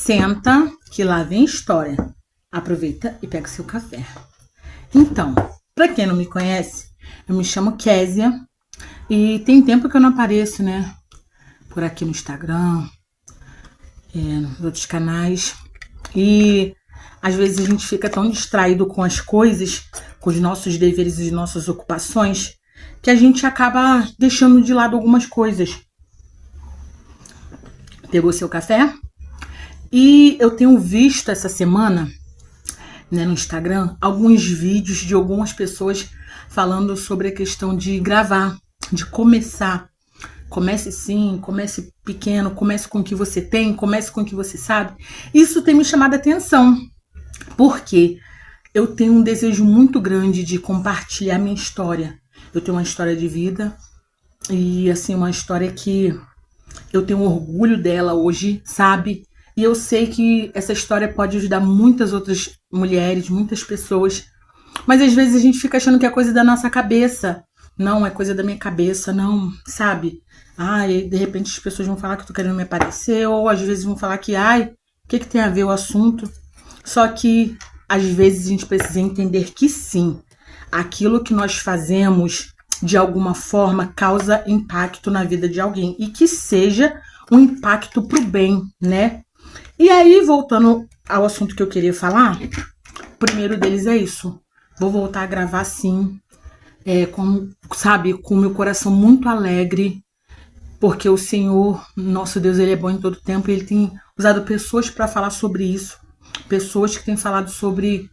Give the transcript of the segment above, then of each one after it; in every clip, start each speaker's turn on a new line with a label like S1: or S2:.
S1: Senta que lá vem história. Aproveita e pega seu café. Então, pra quem não me conhece, eu me chamo Késia e tem tempo que eu não apareço, né? Por aqui no Instagram, nos outros canais. E às vezes a gente fica tão distraído com as coisas, com os nossos deveres e nossas ocupações, que a gente acaba deixando de lado algumas coisas. Pegou seu café? E eu tenho visto essa semana, né, no Instagram, alguns vídeos de algumas pessoas falando sobre a questão de gravar, de começar. Comece sim, comece pequeno, comece com o que você tem, comece com o que você sabe. Isso tem me chamado a atenção, porque eu tenho um desejo muito grande de compartilhar minha história. Eu tenho uma história de vida e, assim, uma história que eu tenho orgulho dela hoje, sabe? E eu sei que essa história pode ajudar muitas outras mulheres, muitas pessoas. Mas às vezes a gente fica achando que é coisa da nossa cabeça. Não, é coisa da minha cabeça, não, sabe? Ai, de repente as pessoas vão falar que eu tô querendo me aparecer, ou às vezes vão falar que, ai, o que tem a ver o assunto? Só que às vezes a gente precisa entender que sim, aquilo que nós fazemos de alguma forma causa impacto na vida de alguém. E que seja um impacto pro bem, né? E aí, voltando ao assunto que eu queria falar, o primeiro deles é isso. Vou voltar a gravar sim, com o meu coração muito alegre, porque o Senhor, nosso Deus, Ele é bom em todo tempo e Ele tem usado pessoas para falar sobre isso. Pessoas que têm falado sobre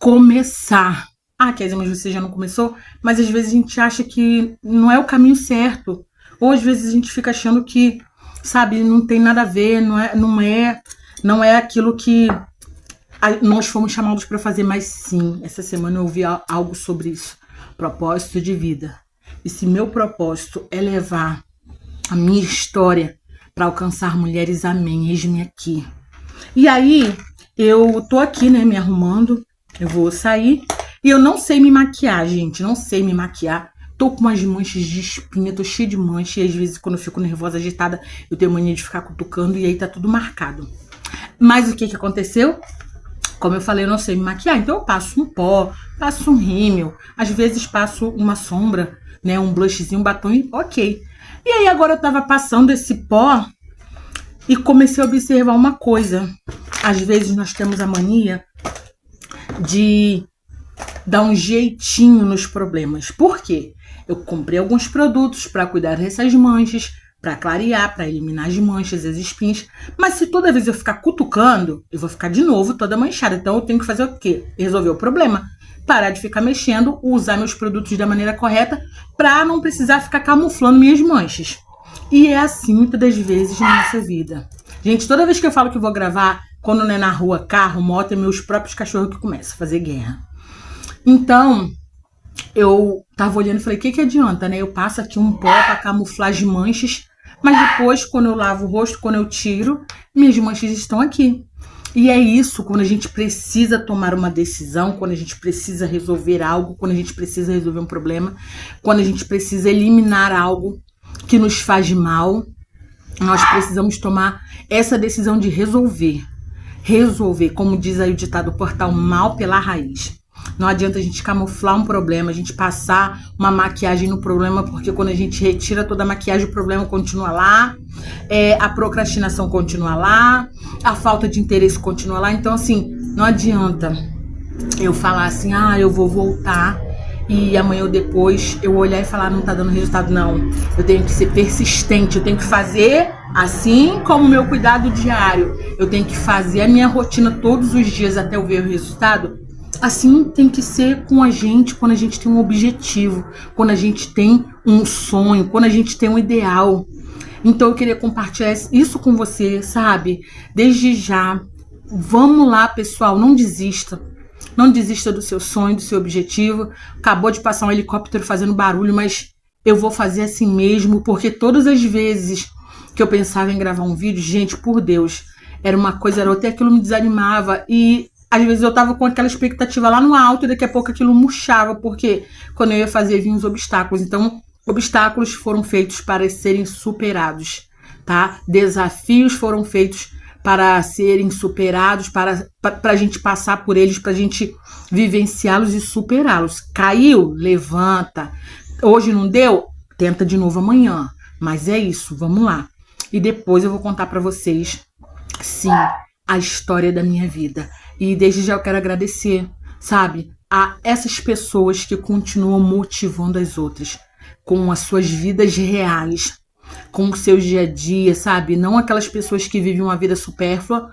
S1: começar. Ah, Kézia, mas você já não começou? Mas às vezes a gente acha que não é o caminho certo. Ou às vezes a gente fica achando que, sabe, não tem nada a ver, não é aquilo que nós fomos chamados para fazer. Mas sim, essa semana eu ouvi algo sobre isso. Propósito de vida. E se meu propósito é levar a minha história para alcançar mulheres, amém, eis-me aqui. E aí, eu tô aqui, né, me arrumando, eu vou sair, e eu não sei me maquiar, gente, não sei me maquiar. Tô com umas manchas de espinha, tô cheia de mancha, e às vezes quando eu fico nervosa, agitada, eu tenho mania de ficar cutucando, e aí tá tudo marcado. Mas o que aconteceu? Como eu falei, eu não sei me maquiar, então eu passo um pó, passo um rímel, às vezes passo uma sombra, né, um blushzinho, um batom, e ok. E aí agora eu tava passando esse pó e comecei a observar uma coisa. Às vezes nós temos a mania de dar um jeitinho nos problemas. Por quê? Eu comprei alguns produtos para cuidar dessas manchas, para clarear, para eliminar as manchas, as espinhas. Mas se toda vez eu ficar cutucando, eu vou ficar de novo toda manchada. Então eu tenho que fazer o quê? Resolver o problema. Parar de ficar mexendo, usar meus produtos da maneira correta para não precisar ficar camuflando minhas manchas. E é assim muitas das vezes na nossa vida. Gente, toda vez que eu falo que eu vou gravar, quando não é na rua, carro, moto, é meus próprios cachorros que começam a fazer guerra. Então, eu tava olhando e falei, o que adianta, né? Eu passo aqui um pó para camuflar as manchas, mas depois, quando eu lavo o rosto, quando eu tiro, minhas manchas estão aqui. E é isso, quando a gente precisa tomar uma decisão, quando a gente precisa resolver algo, quando a gente precisa resolver um problema, quando a gente precisa eliminar algo que nos faz mal, nós precisamos tomar essa decisão de resolver. Resolver, como diz aí o ditado, cortar o mal pela raiz. Não adianta a gente camuflar um problema, a gente passar uma maquiagem no problema, porque quando a gente retira toda a maquiagem, o problema continua lá, a procrastinação continua lá, a falta de interesse continua lá. Então, assim, não adianta eu falar assim, eu vou voltar e amanhã ou depois eu olhar e falar, não tá dando resultado. Não, eu tenho que ser persistente, eu tenho que fazer assim como o meu cuidado diário, eu tenho que fazer a minha rotina todos os dias até eu ver o resultado. Assim tem que ser com a gente quando a gente tem um objetivo, quando a gente tem um sonho, quando a gente tem um ideal. Então eu queria compartilhar isso com você, sabe? Desde já. Vamos lá, pessoal, não desista. Não desista do seu sonho, do seu objetivo. Acabou de passar um helicóptero fazendo barulho, mas eu vou fazer assim mesmo, porque todas as vezes que eu pensava em gravar um vídeo, gente, por Deus, era uma coisa, era até aquilo me desanimava e às vezes eu tava com aquela expectativa lá no alto e daqui a pouco aquilo murchava, porque quando eu ia fazer vinham os obstáculos. Então, obstáculos foram feitos para serem superados, tá? Desafios foram feitos para serem superados, para a gente passar por eles, para a gente vivenciá-los e superá-los. Caiu? Levanta. Hoje não deu? Tenta de novo amanhã. Mas é isso, vamos lá. E depois eu vou contar para vocês, sim, a história da minha vida. E desde já eu quero agradecer, sabe, a essas pessoas que continuam motivando as outras com as suas vidas reais, com o seu dia a dia, sabe? Não aquelas pessoas que vivem uma vida supérflua,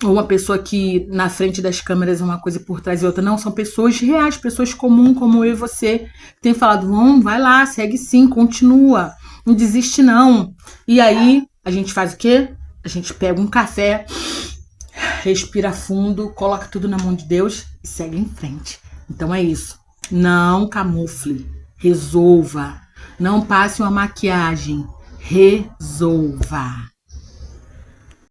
S1: ou uma pessoa que na frente das câmeras é uma coisa e por trás é outra. Não, são pessoas reais, pessoas comuns como eu e você, que tem falado, vai lá, segue sim, continua, não desiste não. E aí, a gente faz o quê? A gente pega um café, respira fundo, coloca tudo na mão de Deus e segue em frente. Então é isso. Não camufle, resolva. Não passe uma maquiagem, resolva.